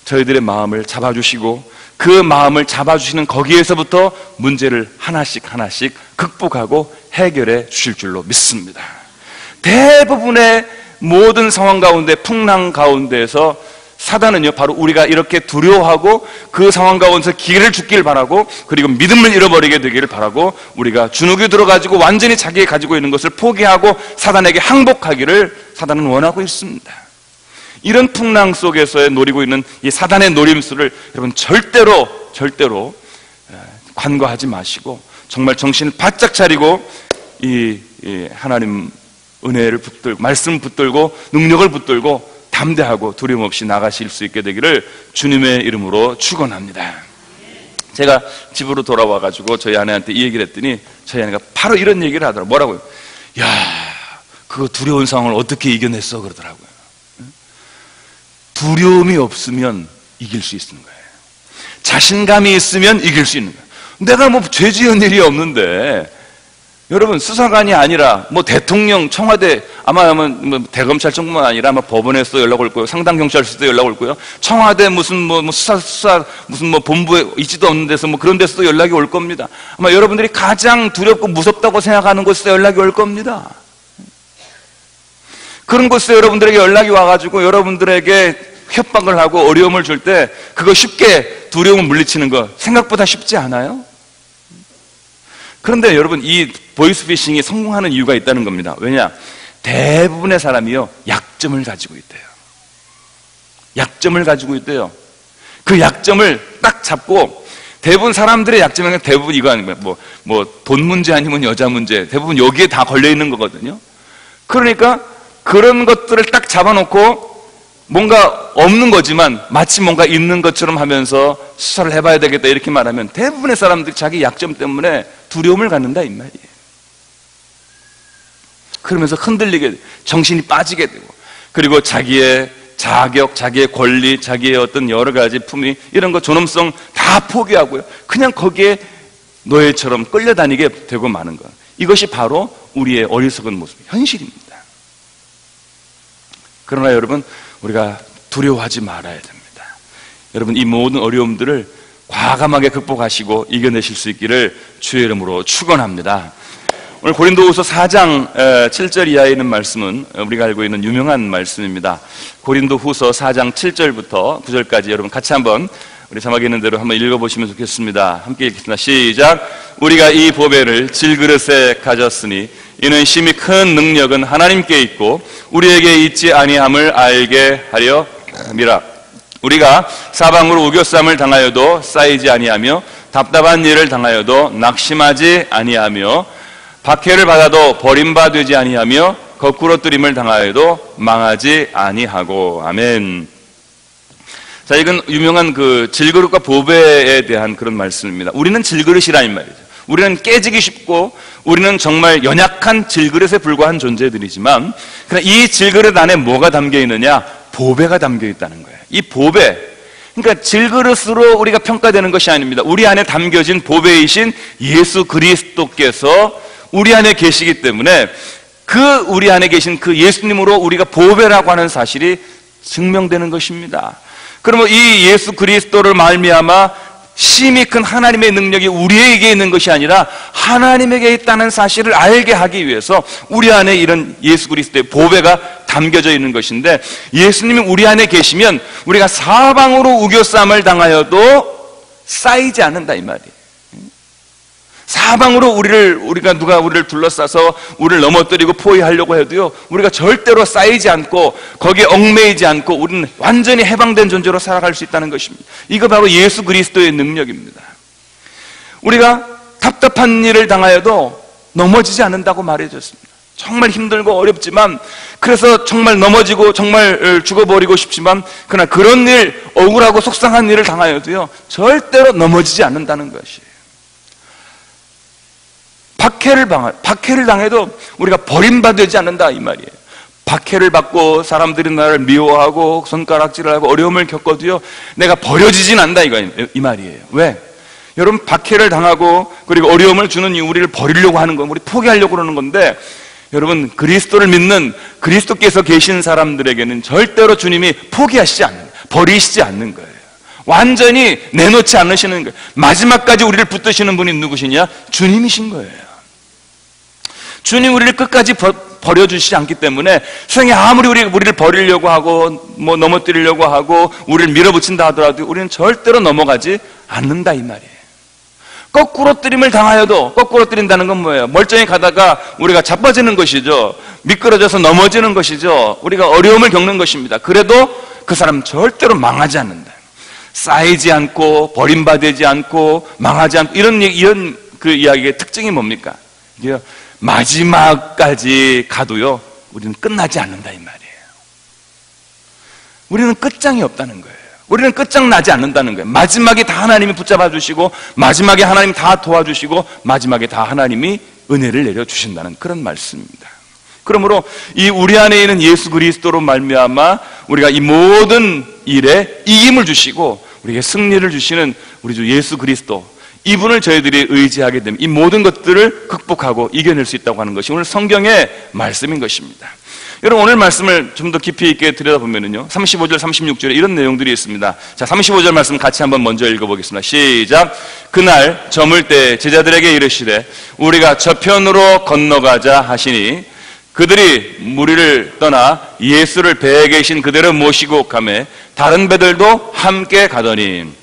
A: 저희들의 마음을 잡아주시고 그 마음을 잡아주시는 거기에서부터 문제를 하나씩 극복하고 해결해 주실 줄로 믿습니다. 대부분의 모든 상황 가운데, 풍랑 가운데에서 사단은요, 바로 우리가 이렇게 두려워하고 그 상황 가운데서 기회를 죽기를 바라고 그리고 믿음을 잃어버리게 되기를 바라고 우리가 주눅이 들어가지고 완전히 자기가 가지고 있는 것을 포기하고 사단에게 항복하기를 사단은 원하고 있습니다. 이런 풍랑 속에서 노리고 있는 이 사단의 노림수를 여러분 절대로 간과하지 마시고 정말 정신을 바짝 차리고 이 하나님 은혜를 붙들고 말씀을 붙들고 능력을 붙들고 담대하고 두려움 없이 나가실 수 있게 되기를 주님의 이름으로 축원합니다. 제가 집으로 돌아와가지고 저희 아내한테 이 얘기를 했더니 저희 아내가 바로 이런 얘기를 하더라고요. 뭐라고요? 야, 그거 두려운 상황을 어떻게 이겨냈어? 그러더라고요. 두려움이 없으면 이길 수 있는 거예요. 자신감이 있으면 이길 수 있는 거예요. 내가 뭐 죄 지은 일이 없는데, 여러분, 수사관이 아니라 뭐 대통령, 청와대, 아마 뭐 대검찰청뿐만 아니라 뭐 법원에서도 연락 올 거예요. 상당경찰서도 연락 올 거예요. 청와대 무슨 수사 무슨 뭐 본부에 있지도 없는 데서 뭐 그런 데서도 연락이 올 겁니다. 아마 여러분들이 가장 두렵고 무섭다고 생각하는 곳에서 연락이 올 겁니다. 그런 곳에서 여러분들에게 연락이 와가지고 여러분들에게 협박을 하고 어려움을 줄 때 그거 쉽게 두려움을 물리치는 거 생각보다 쉽지 않아요? 그런데 여러분, 이 보이스피싱이 성공하는 이유가 있다는 겁니다. 왜냐? 대부분의 사람이요, 약점을 가지고 있대요. 약점을 가지고 있대요. 그 약점을 딱 잡고, 대부분 사람들의 약점은 대부분 이거 아니면 뭐 돈 문제 아니면 여자 문제, 대부분 여기에 다 걸려 있는 거거든요. 그러니까 그런 것들을 딱 잡아놓고 뭔가 없는 거지만 마치 뭔가 있는 것처럼 하면서 수사를 해봐야 되겠다 이렇게 말하면 대부분의 사람들이 자기 약점 때문에 두려움을 갖는다 이 말이에요. 그러면서 흔들리게, 정신이 빠지게 되고, 그리고 자기의 자격, 자기의 권리, 자기의 어떤 여러 가지 품위, 이런 거 존엄성 다 포기하고요, 그냥 거기에 노예처럼 끌려다니게 되고 마는 것. 이것이 바로 우리의 어리석은 모습, 현실입니다. 그러나 여러분, 우리가 두려워하지 말아야 됩니다. 여러분, 이 모든 어려움들을 과감하게 극복하시고 이겨내실 수 있기를 주의 이름으로 축원합니다. 오늘 고린도후서 4장 7절 이하에 있는 말씀은 우리가 알고 있는 유명한 말씀입니다. 고린도후서 4장 7절부터 9절까지 여러분 같이 한번 우리 자막에 있는 대로 한번 읽어보시면 좋겠습니다. 함께 읽겠습니다. 시작. 우리가 이 보배를 질그릇에 가졌으니 이는 심히 큰 능력은 하나님께 있고 우리에게 있지 아니함을 알게 하려 함이라. 우리가 사방으로 우겨쌈을 당하여도 쌓이지 아니하며 답답한 일을 당하여도 낙심하지 아니하며 박해를 받아도 버림받지 아니하며 거꾸로 뜨림을 당하여도 망하지 아니하고. 아멘. 자, 이건 유명한 그 질그릇과 보배에 대한 그런 말씀입니다. 우리는 질그릇이라는 말이죠. 우리는 깨지기 쉽고 우리는 정말 연약한 질그릇에 불과한 존재들이지만, 그러나 이 질그릇 안에 뭐가 담겨 있느냐? 보배가 담겨 있다는 거예요. 이 보배, 그러니까 질그릇으로 우리가 평가되는 것이 아닙니다. 우리 안에 담겨진 보배이신 예수 그리스도께서 우리 안에 계시기 때문에 그 우리 안에 계신 그 예수님으로 우리가 보배라고 하는 사실이 증명되는 것입니다. 그러면 이 예수 그리스도를 말미암아 심히 큰 하나님의 능력이 우리에게 있는 것이 아니라 하나님에게 있다는 사실을 알게 하기 위해서 우리 안에 이런 예수 그리스도의 보배가 담겨져 있는 것인데, 예수님이 우리 안에 계시면 우리가 사방으로 우겨쌈을 당하여도 쌓이지 않는다 이 말이에요. 사방으로 누가 우리를 둘러싸서 우리를 넘어뜨리고 포위하려고 해도요, 우리가 절대로 쌓이지 않고 거기에 얽매이지 않고 우리는 완전히 해방된 존재로 살아갈 수 있다는 것입니다. 이거 바로 예수 그리스도의 능력입니다. 우리가 답답한 일을 당하여도 넘어지지 않는다고 말해줬습니다. 정말 힘들고 어렵지만, 그래서 정말 넘어지고 정말 죽어버리고 싶지만, 그러나 그런 일, 억울하고 속상한 일을 당하여도요 절대로 넘어지지 않는다는 것이에요. 박해를 당해도 우리가 버림받지 않는다 이 말이에요. 박해를 받고 사람들이 나를 미워하고 손가락질을 하고 어려움을 겪어도요 내가 버려지진 않는다 이 말이에요. 왜? 여러분, 박해를 당하고 그리고 어려움을 주는 이유, 우리를 버리려고 하는 건, 우리 포기하려고 그러는 건데, 여러분, 그리스도를 믿는 그리스도께서 계신 사람들에게는 절대로 주님이 포기하시지 않는, 버리시지 않는 거예요. 완전히 내놓지 않으시는 거예요. 마지막까지 우리를 붙드시는 분이 누구시냐? 주님이신 거예요. 주님 우리를 끝까지 버려주시지 않기 때문에 세상에 아무리 우리를 버리려고 하고 넘어뜨리려고 하고 우리를 밀어붙인다 하더라도 우리는 절대로 넘어가지 않는다 이 말이에요. 거꾸로 뜨림을 당하여도, 거꾸로 뜨린다는 건 뭐예요? 멀쩡히 가다가 우리가 자빠지는 것이죠. 미끄러져서 넘어지는 것이죠. 우리가 어려움을 겪는 것입니다. 그래도 그 사람은 절대로 망하지 않는다. 쌓이지 않고 버림받지 않고 망하지 않고, 이런 그 이야기의 특징이 뭡니까? 이게 마지막까지 가도요 우리는 끝나지 않는다 이 말이에요. 우리는 끝장이 없다는 거예요. 우리는 끝장나지 않는다는 거예요. 마지막에 다 하나님이 붙잡아 주시고, 마지막에 하나님이 다 도와주시고, 마지막에 다 하나님이 은혜를 내려주신다는 그런 말씀입니다. 그러므로 이 우리 안에 있는 예수 그리스도로 말미암아 우리가 이 모든 일에 이김을 주시고 우리에게 승리를 주시는 우리 주 예수 그리스도, 이분을 저희들이 의지하게 되면 이 모든 것들을 극복하고 이겨낼 수 있다고 하는 것이 오늘 성경의 말씀인 것입니다. 여러분, 오늘 말씀을 좀 더 깊이 있게 들여다보면요 35절 36절에 이런 내용들이 있습니다. 자, 35절 말씀 같이 한번 먼저 읽어보겠습니다. 시작. 그날 저물 때 제자들에게 이르시되 우리가 저편으로 건너가자 하시니 그들이 무리를 떠나 예수를 배에 계신 그대로 모시고 가매 다른 배들도 함께 가더니.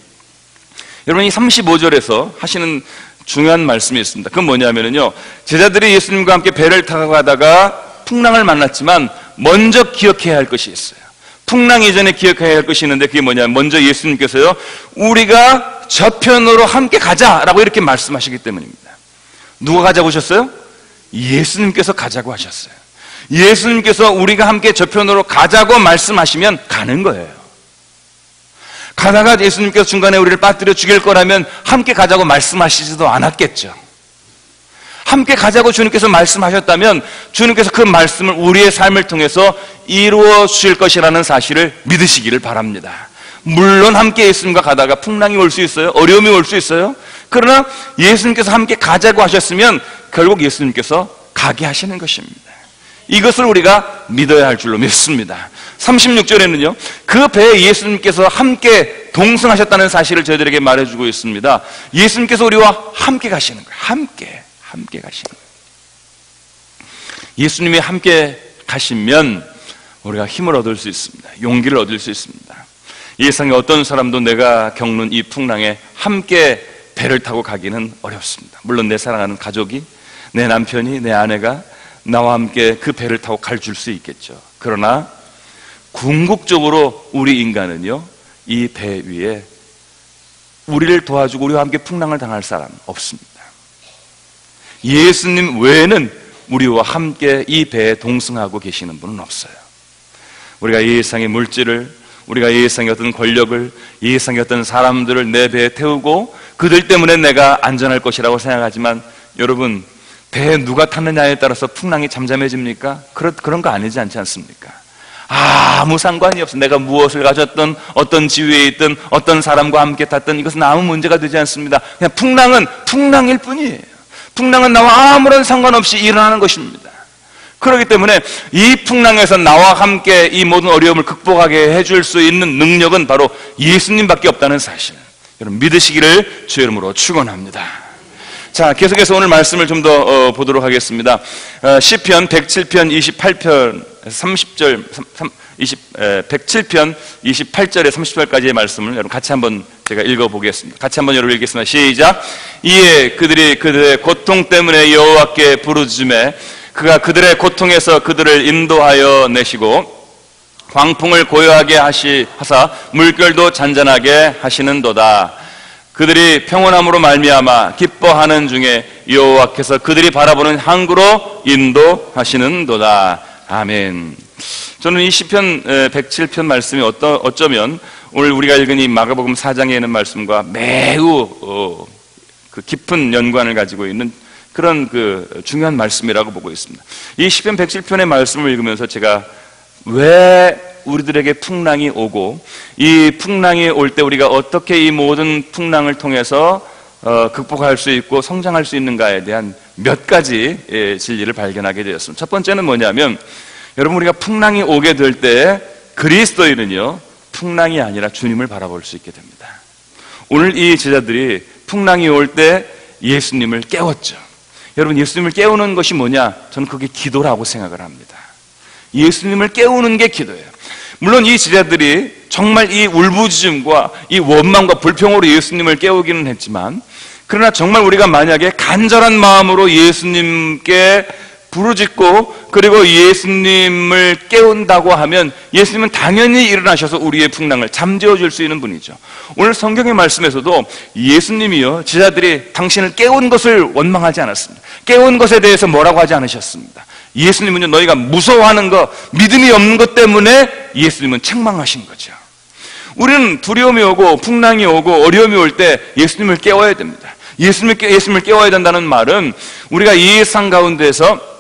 A: 여러분, 이 35절에서 하시는 중요한 말씀이 있습니다. 그건 뭐냐면요, 제자들이 예수님과 함께 배를 타고 가다가 풍랑을 만났지만 먼저 기억해야 할 것이 있어요. 풍랑 이전에 기억해야 할 것이 있는데 그게 뭐냐면, 먼저 예수님께서요 우리가 저편으로 함께 가자라고 이렇게 말씀하시기 때문입니다. 누가 가자고 하셨어요? 예수님께서 가자고 하셨어요. 예수님께서 우리가 함께 저편으로 가자고 말씀하시면 가는 거예요. 가다가 예수님께서 중간에 우리를 빠뜨려 죽일 거라면 함께 가자고 말씀하시지도 않았겠죠. 함께 가자고 주님께서 말씀하셨다면 주님께서 그 말씀을 우리의 삶을 통해서 이루어 주실 것이라는 사실을 믿으시기를 바랍니다. 물론 함께 예수님과 가다가 풍랑이 올 수 있어요. 어려움이 올 수 있어요. 그러나 예수님께서 함께 가자고 하셨으면 결국 예수님께서 가게 하시는 것입니다. 이것을 우리가 믿어야 할 줄로 믿습니다. 36절에는요 그 배에 예수님께서 함께 동승하셨다는 사실을 저희들에게 말해주고 있습니다. 예수님께서 우리와 함께 가시는 거예요. 함께 가시는 거예요. 예수님이 함께 가시면 우리가 힘을 얻을 수 있습니다. 용기를 얻을 수 있습니다. 이 세상에 어떤 사람도 내가 겪는 이 풍랑에 함께 배를 타고 가기는 어렵습니다. 물론 내 사랑하는 가족이, 내 남편이, 내 아내가 나와 함께 그 배를 타고 갈 수 있겠죠. 그러나 궁극적으로 우리 인간은요, 이 배 위에 우리를 도와주고 우리와 함께 풍랑을 당할 사람 없습니다. 예수님 외에는 우리와 함께 이 배에 동승하고 계시는 분은 없어요. 우리가 이 세상의 물질을, 우리가 이 세상의 어떤 권력을, 이 세상의 어떤 사람들을 내 배에 태우고 그들 때문에 내가 안전할 것이라고 생각하지만, 여러분, 배에 누가 탔느냐에 따라서 풍랑이 잠잠해집니까? 그런 거 아니지 않습니까? 아무 상관이 없어. 내가 무엇을 가졌든, 어떤 지위에 있든, 어떤 사람과 함께 탔든 이것은 아무 문제가 되지 않습니다. 그냥 풍랑은 풍랑일 뿐이에요. 풍랑은 나와 아무런 상관없이 일어나는 것입니다. 그렇기 때문에 이 풍랑에서 나와 함께 이 모든 어려움을 극복하게 해줄 수 있는 능력은 바로 예수님밖에 없다는 사실, 여러분 믿으시기를 주의 이름으로 축원합니다. 자, 계속해서 오늘 말씀을 좀 더 보도록 하겠습니다. 시편 107편 28편 30절 107편 28절에 30절까지의 말씀을 여러분 같이 한번 제가 읽어보겠습니다. 같이 한번 여러분 읽겠습니다. 시작. 이에 그들의 고통 때문에 여호와께 부르짖음에 그가 그들의 고통에서 그들을 인도하여 내시고 광풍을 고요하게 하사 물결도 잔잔하게 하시는도다. 그들이 평온함으로 말미암아 기뻐하는 중에 여호와께서 그들이 바라보는 항구로 인도하시는도다. 아멘. 저는 이 시편 107편 말씀이 어쩌면 오늘 우리가 읽은 이 마가복음 4장에 있는 말씀과 매우 그 깊은 연관을 가지고 있는 그런 그 중요한 말씀이라고 보고 있습니다. 이 시편 107편의 말씀을 읽으면서 제가 왜 우리들에게 풍랑이 오고 이 풍랑이 올 때 우리가 어떻게 이 모든 풍랑을 통해서 극복할 수 있고 성장할 수 있는가에 대한 몇 가지 진리를 발견하게 되었습니다. 첫 번째는 뭐냐면, 여러분 우리가 풍랑이 오게 될 때 그리스도인은요, 풍랑이 아니라 주님을 바라볼 수 있게 됩니다. 오늘 이 제자들이 풍랑이 올 때 예수님을 깨웠죠. 여러분, 예수님을 깨우는 것이 뭐냐? 저는 그게 기도라고 생각을 합니다. 예수님을 깨우는 게 기도예요. 물론 이 제자들이 정말 이 울부짖음과 이 원망과 불평으로 예수님을 깨우기는 했지만, 그러나 정말 우리가 만약에 간절한 마음으로 예수님께 부르짖고 그리고 예수님을 깨운다고 하면 예수님은 당연히 일어나셔서 우리의 풍랑을 잠재워 줄 수 있는 분이죠. 오늘 성경의 말씀에서도 예수님이요, 제자들이 당신을 깨운 것을 원망하지 않았습니다. 깨운 것에 대해서 뭐라고 하지 않으셨습니다. 예수님은요, 너희가 무서워하는 것, 믿음이 없는 것 때문에 예수님은 책망하신 거죠. 우리는 두려움이 오고 풍랑이 오고 어려움이 올 때 예수님을 깨워야 됩니다. 예수님을 깨워야 된다는 말은 우리가 이 세상 가운데서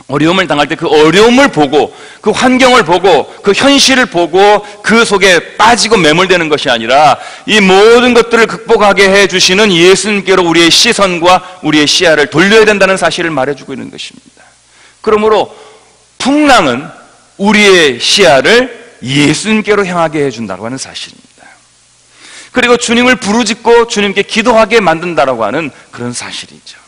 A: 어려움을 당할 때 그 어려움을 보고 그 환경을 보고 그 현실을 보고 그 속에 빠지고 매몰되는 것이 아니라 이 모든 것들을 극복하게 해주시는 예수님께로 우리의 시선과 우리의 시야를 돌려야 된다는 사실을 말해주고 있는 것입니다. 그러므로 풍랑은 우리의 시야를 예수님께로 향하게 해준다고 하는 사실입니다. 그리고 주님을 부르짖고 주님께 기도하게 만든다라고 하는 그런 사실이죠.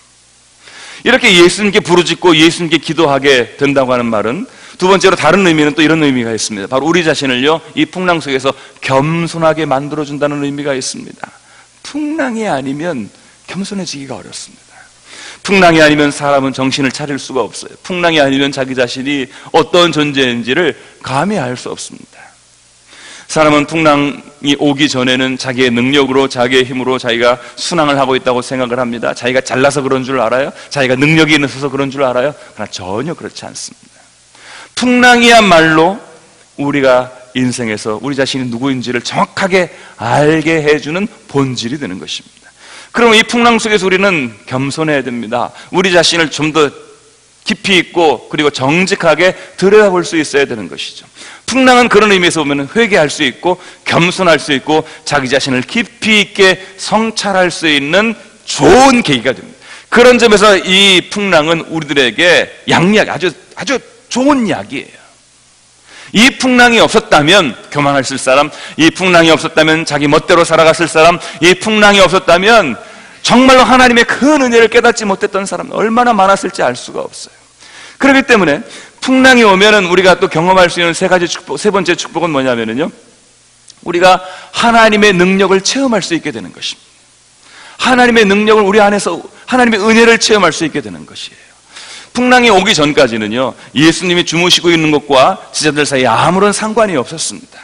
A: 이렇게 예수님께 부르짖고 예수님께 기도하게 된다고 하는 말은 두 번째로 다른 의미는 또 이런 의미가 있습니다. 바로 우리 자신을요, 이 풍랑 속에서 겸손하게 만들어준다는 의미가 있습니다. 풍랑이 아니면 겸손해지기가 어렵습니다. 풍랑이 아니면 사람은 정신을 차릴 수가 없어요. 풍랑이 아니면 자기 자신이 어떤 존재인지를 감히 알 수 없습니다. 사람은 풍랑이 오기 전에는 자기의 능력으로, 자기의 힘으로 자기가 순항을 하고 있다고 생각을 합니다. 자기가 잘나서 그런 줄 알아요? 자기가 능력이 있어서 그런 줄 알아요? 그러나 전혀 그렇지 않습니다. 풍랑이야말로 우리가 인생에서 우리 자신이 누구인지를 정확하게 알게 해주는 본질이 되는 것입니다. 그럼 이 풍랑 속에서 우리는 겸손해야 됩니다. 우리 자신을 좀 더 깊이 있고 그리고 정직하게 들여다볼 수 있어야 되는 것이죠. 풍랑은 그런 의미에서 보면 회개할 수 있고 겸손할 수 있고 자기 자신을 깊이 있게 성찰할 수 있는 좋은 계기가 됩니다. 그런 점에서 이 풍랑은 우리들에게 양약, 아주 좋은 약이에요. 이 풍랑이 없었다면 교만했을 사람, 이 풍랑이 없었다면 자기 멋대로 살아갔을 사람, 이 풍랑이 없었다면 정말로 하나님의 큰 은혜를 깨닫지 못했던 사람 얼마나 많았을지 알 수가 없어요. 그렇기 때문에 풍랑이 오면은 우리가 또 경험할 수 있는 세 번째 축복은 뭐냐면요, 우리가 하나님의 능력을 체험할 수 있게 되는 것입니다. 하나님의 능력을 우리 안에서, 하나님의 은혜를 체험할 수 있게 되는 것이에요. 풍랑이 오기 전까지는요, 예수님이 주무시고 있는 것과 제자들 사이에 아무런 상관이 없었습니다.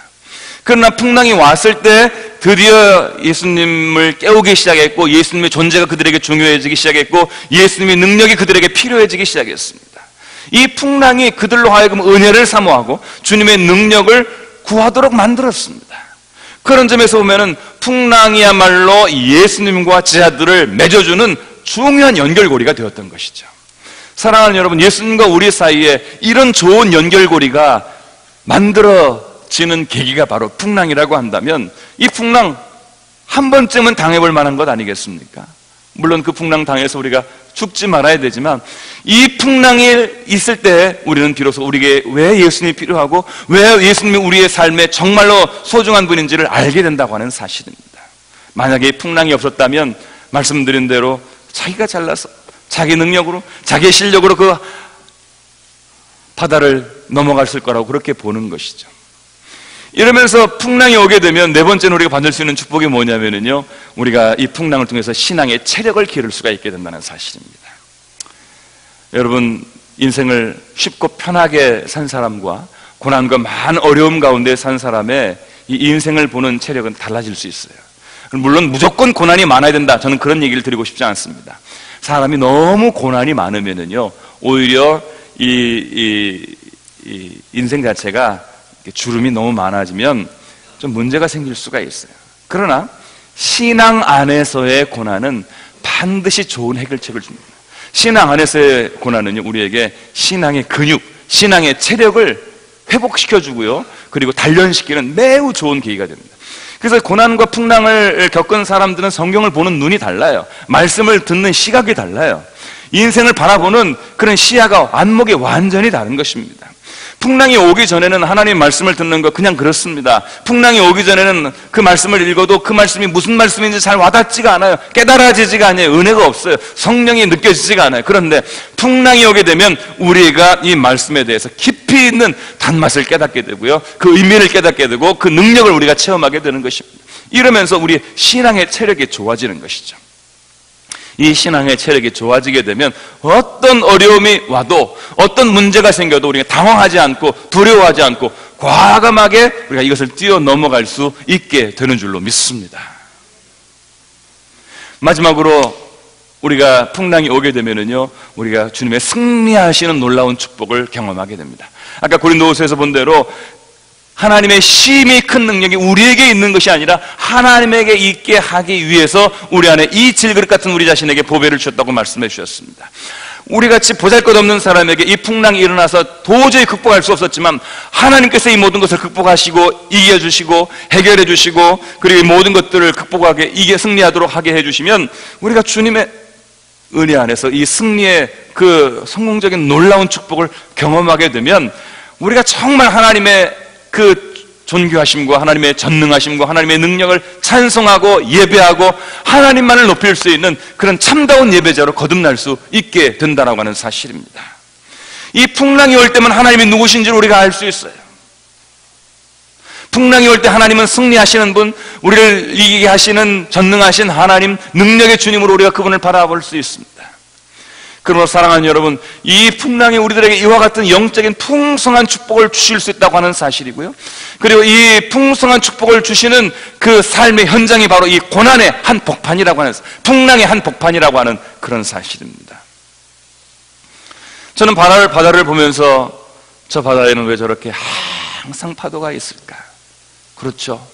A: 그러나 풍랑이 왔을 때 드디어 예수님을 깨우기 시작했고, 예수님의 존재가 그들에게 중요해지기 시작했고, 예수님의 능력이 그들에게 필요해지기 시작했습니다. 이 풍랑이 그들로 하여금 은혜를 사모하고 주님의 능력을 구하도록 만들었습니다. 그런 점에서 보면은 풍랑이야말로 예수님과 제자들을 맺어주는 중요한 연결고리가 되었던 것이죠. 사랑하는 여러분, 예수님과 우리 사이에 이런 좋은 연결고리가 만들어지는 계기가 바로 풍랑이라고 한다면, 이 풍랑 한 번쯤은 당해볼 만한 것 아니겠습니까? 물론 그 풍랑 당해서 우리가 죽지 말아야 되지만, 이 풍랑이 있을 때 우리는 비로소 우리에게 왜 예수님이 필요하고 왜 예수님이 우리의 삶에 정말로 소중한 분인지를 알게 된다고 하는 사실입니다. 만약에 이 풍랑이 없었다면 말씀드린 대로 자기가 잘나서 자기 능력으로, 자기의 실력으로 그 바다를 넘어갔을 거라고 그렇게 보는 것이죠. 이러면서 풍랑이 오게 되면 네 번째는 우리가 받을 수 있는 축복이 뭐냐면요, 우리가 이 풍랑을 통해서 신앙의 체력을 기를 수가 있게 된다는 사실입니다. 여러분, 인생을 쉽고 편하게 산 사람과 고난과 많은 어려움 가운데 산 사람의 이 인생을 보는 체력은 달라질 수 있어요. 물론 무조건 고난이 많아야 된다, 저는 그런 얘기를 드리고 싶지 않습니다. 사람이 너무 고난이 많으면은요, 오히려 이 인생 자체가 주름이 너무 많아지면 좀 문제가 생길 수가 있어요. 그러나 신앙 안에서의 고난은 반드시 좋은 해결책을 줍니다. 신앙 안에서의 고난은요, 우리에게 신앙의 근육, 신앙의 체력을 회복시켜주고요, 그리고 단련시키는 매우 좋은 계기가 됩니다. 그래서 고난과 풍랑을 겪은 사람들은 성경을 보는 눈이 달라요. 말씀을 듣는 시각이 달라요. 인생을 바라보는 그런 시야가, 안목이 완전히 다른 것입니다. 풍랑이 오기 전에는 하나님 말씀을 듣는 거 그냥 그렇습니다. 풍랑이 오기 전에는 그 말씀을 읽어도 그 말씀이 무슨 말씀인지 잘 와닿지가 않아요. 깨달아지지가 않아요. 은혜가 없어요. 성령이 느껴지지가 않아요. 그런데 풍랑이 오게 되면 우리가 이 말씀에 대해서 깊이 있는 단맛을 깨닫게 되고요, 그 의미를 깨닫게 되고 그 능력을 우리가 체험하게 되는 것입니다. 이러면서 우리 신앙의 체력이 좋아지는 것이죠. 이 신앙의 체력이 좋아지게 되면 어떤 어려움이 와도, 어떤 문제가 생겨도 우리가 당황하지 않고 두려워하지 않고 과감하게 우리가 이것을 뛰어넘어갈 수 있게 되는 줄로 믿습니다. 마지막으로 우리가 풍랑이 오게 되면은요, 우리가 주님의 승리하시는 놀라운 축복을 경험하게 됩니다. 아까 고린도후서에서 본 대로 하나님의 심히 큰 능력이 우리에게 있는 것이 아니라 하나님에게 있게 하기 위해서 우리 안에 이 질그릇 같은 우리 자신에게 보배를 주셨다고 말씀해 주셨습니다. 우리같이 보잘것없는 사람에게 이 풍랑이 일어나서 도저히 극복할 수 없었지만 하나님께서 이 모든 것을 극복하시고 이겨주시고 해결해 주시고, 그리고 이 모든 것들을 극복하게, 승리하도록 하게 해주시면 우리가 주님의 은혜 안에서 이 승리의 그 성공적인 놀라운 축복을 경험하게 되면 우리가 정말 하나님의 그 존귀하심과 하나님의 전능하심과 하나님의 능력을 찬송하고 예배하고 하나님만을 높일 수 있는 그런 참다운 예배자로 거듭날 수 있게 된다라고 하는 사실입니다. 이 풍랑이 올 때만 하나님이 누구신지를 우리가 알 수 있어요. 풍랑이 올 때 하나님은 승리하시는 분, 우리를 이기게 하시는 전능하신 하나님, 능력의 주님으로 우리가 그분을 바라볼 수 있습니다. 그러므로 사랑하는 여러분, 이 풍랑이 우리들에게 이와 같은 영적인 풍성한 축복을 주실 수 있다고 하는 사실이고요, 그리고 이 풍성한 축복을 주시는 그 삶의 현장이 바로 이 고난의 한 복판이라고 하는, 풍랑의 한 복판이라고 하는 그런 사실입니다. 저는 바다를 보면서 저 바다에는 왜 저렇게 항상 파도가 있을까? 그렇죠.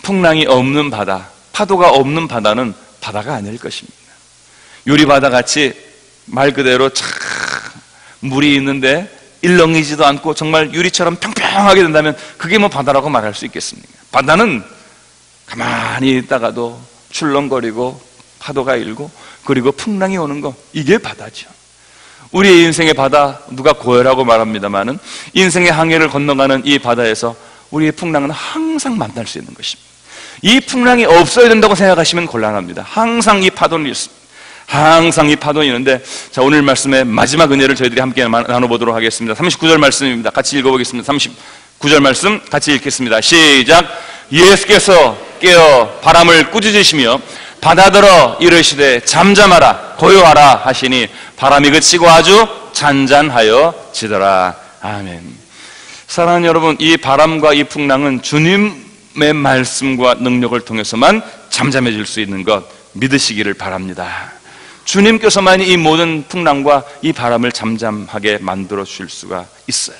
A: 풍랑이 없는 바다, 파도가 없는 바다는 바다가 아닐 것입니다. 유리바다같이 말 그대로 참 물이 있는데 일렁이지도 않고 정말 유리처럼 평평하게 된다면 그게 뭐 바다라고 말할 수 있겠습니까? 바다는 가만히 있다가도 출렁거리고 파도가 일고 그리고 풍랑이 오는 거, 이게 바다죠. 우리의 인생의 바다, 누가 고해라고 말합니다마는 인생의 항해를 건너가는 이 바다에서 우리의 풍랑은 항상 만날 수 있는 것입니다. 이 풍랑이 없어야 된다고 생각하시면 곤란합니다. 항상 이 파도는 있습니다. 항상 이 파도는 있는데, 자, 오늘 말씀의 마지막 은혜를 저희들이 함께 나눠보도록 하겠습니다. 39절 말씀입니다. 같이 읽어보겠습니다. 39절 말씀 같이 읽겠습니다. 시작. 예수께서 깨어 바람을 꾸짖으시며 바다더러 이르시되 잠잠하라 고요하라 하시니 바람이 그치고 아주 잔잔하여 지더라. 아멘. 사랑하는 여러분, 이 바람과 이 풍랑은 주님의 말씀과 능력을 통해서만 잠잠해질 수 있는 것 믿으시기를 바랍니다. 주님께서만이 이 모든 풍랑과 이 바람을 잠잠하게 만들어 주실 수가 있어요.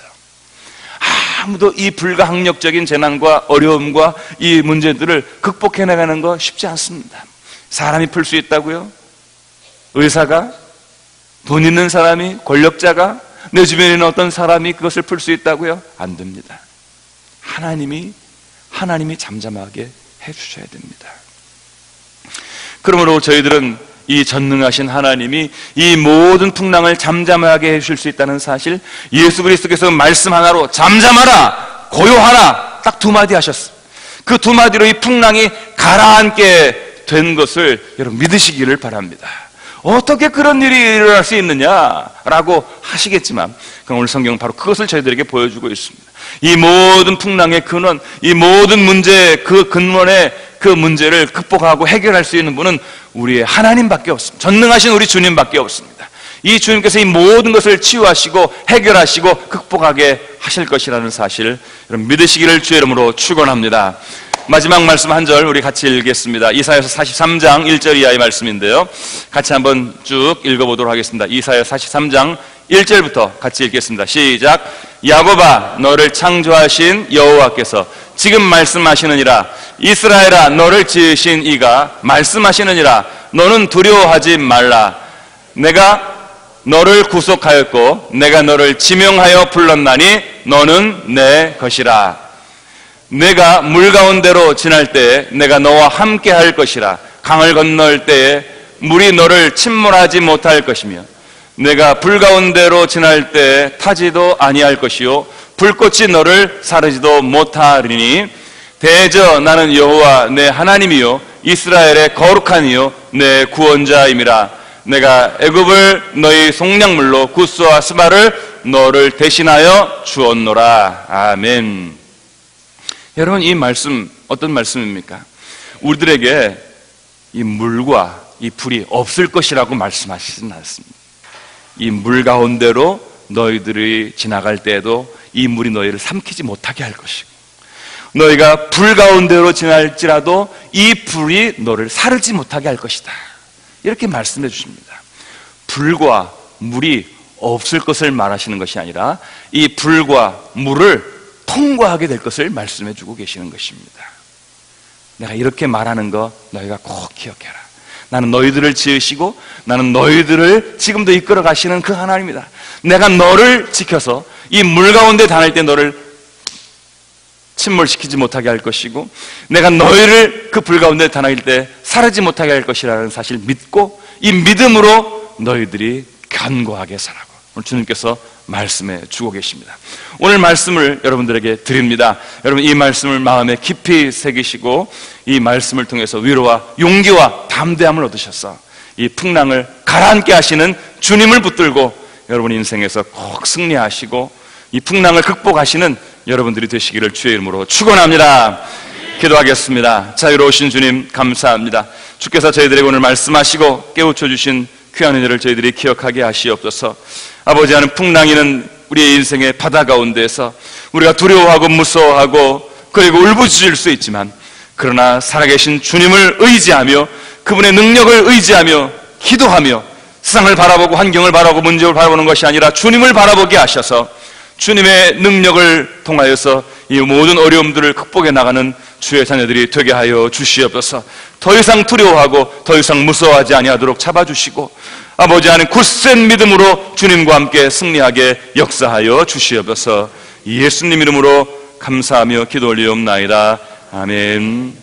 A: 아무도 이 불가항력적인 재난과 어려움과 이 문제들을 극복해 나가는 거 쉽지 않습니다. 사람이 풀 수 있다고요? 의사가? 돈 있는 사람이? 권력자가? 내 주변에 있는 어떤 사람이 그것을 풀 수 있다고요? 안 됩니다. 하나님이 잠잠하게 해주셔야 됩니다. 그러므로 저희들은 이 전능하신 하나님이 이 모든 풍랑을 잠잠하게 해주실 수 있다는 사실, 예수 그리스도께서 말씀 하나로 잠잠하라 고요하라 딱 두 마디 하셨어요. 그 두 마디로 이 풍랑이 가라앉게 된 것을 여러분 믿으시기를 바랍니다. 어떻게 그런 일이 일어날 수 있느냐라고 하시겠지만 오늘 성경은 바로 그것을 저희들에게 보여주고 있습니다. 이 모든 풍랑의 근원, 이 모든 문제의 그 근원의 그 문제를 극복하고 해결할 수 있는 분은 우리의 하나님밖에 없습니다. 전능하신 우리 주님밖에 없습니다. 이 주님께서 이 모든 것을 치유하시고 해결하시고 극복하게 하실 것이라는 사실 여러분 믿으시기를 주의 이름으로 축원합니다. 마지막 말씀 한 절 우리 같이 읽겠습니다. 이사야서 43장 1절 이하의 말씀인데요, 같이 한번 쭉 읽어보도록 하겠습니다. 이사야 43장 1절부터 같이 읽겠습니다. 시작. 야곱아 너를 창조하신 여호와께서 지금 말씀하시느니라. 이스라엘아 너를 지으신 이가 말씀하시느니라. 너는 두려워하지 말라. 내가 너를 구속하였고 내가 너를 지명하여 불렀나니 너는 내 것이라. 내가 물 가운데로 지날 때에 내가 너와 함께 할 것이라. 강을 건널 때에 물이 너를 침몰하지 못할 것이며 내가 불 가운데로 지날 때에 타지도 아니할 것이요 불꽃이 너를 사르지도 못하리니 대저 나는 여호와 내 하나님이요 이스라엘의 거룩한 이요 내 구원자임이라. 내가 애굽을 너희 속량물로 구스와 스바를 너를 대신하여 주었노라. 아멘. 여러분 이 말씀 어떤 말씀입니까? 우리들에게 이 물과 이 불이 없을 것이라고 말씀하시진 않습니다. 이 물 가운데로 너희들이 지나갈 때에도 이 물이 너희를 삼키지 못하게 할 것이고 너희가 불 가운데로 지날지라도 이 불이 너를 사르지 못하게 할 것이다. 이렇게 말씀해 주십니다. 불과 물이 없을 것을 말하시는 것이 아니라 이 불과 물을 통과하게 될 것을 말씀해 주고 계시는 것입니다. 내가 이렇게 말하는 거 너희가 꼭 기억해라. 나는 너희들을 지으시고 나는 너희들을 지금도 이끌어 가시는 그 하나님이다. 내가 너를 지켜서 이 물 가운데 다닐 때 너를 침몰시키지 못하게 할 것이고 내가 너희를 그 불 가운데 다닐 때 사르지 못하게 할 것이라는 사실 믿고 이 믿음으로 너희들이 견고하게 살아고 오늘 주님께서 말씀해 주고 계십니다. 오늘 말씀을 여러분들에게 드립니다. 여러분 이 말씀을 마음에 깊이 새기시고 이 말씀을 통해서 위로와 용기와 담대함을 얻으셔서 이 풍랑을 가라앉게 하시는 주님을 붙들고 여러분 인생에서 꼭 승리하시고 이 풍랑을 극복하시는 여러분들이 되시기를 주의 이름으로 축원합니다. 기도하겠습니다. 자유로우신 주님 감사합니다. 주께서 저희들에게 오늘 말씀하시고 깨우쳐 주신 귀한 은혜를 저희들이 기억하게 하시옵소서. 아버지 하는 풍랑이는 우리의 인생의 바다 가운데서 우리가 두려워하고 무서워하고 그리고 울부짖을 수 있지만 그러나 살아계신 주님을 의지하며 그분의 능력을 의지하며 기도하며 세상을 바라보고 환경을 바라보고 문제를 바라보는 것이 아니라 주님을 바라보게 하셔서 주님의 능력을 통하여서 이 모든 어려움들을 극복해 나가는 주의 자녀들이 되게 하여 주시옵소서. 더 이상 두려워하고 더 이상 무서워하지 아니하도록 잡아주시고 아버지 하나님 굳센 믿음으로 주님과 함께 승리하게 역사하여 주시옵소서. 예수님 이름으로 감사하며 기도 올리옵나이다. 아멘.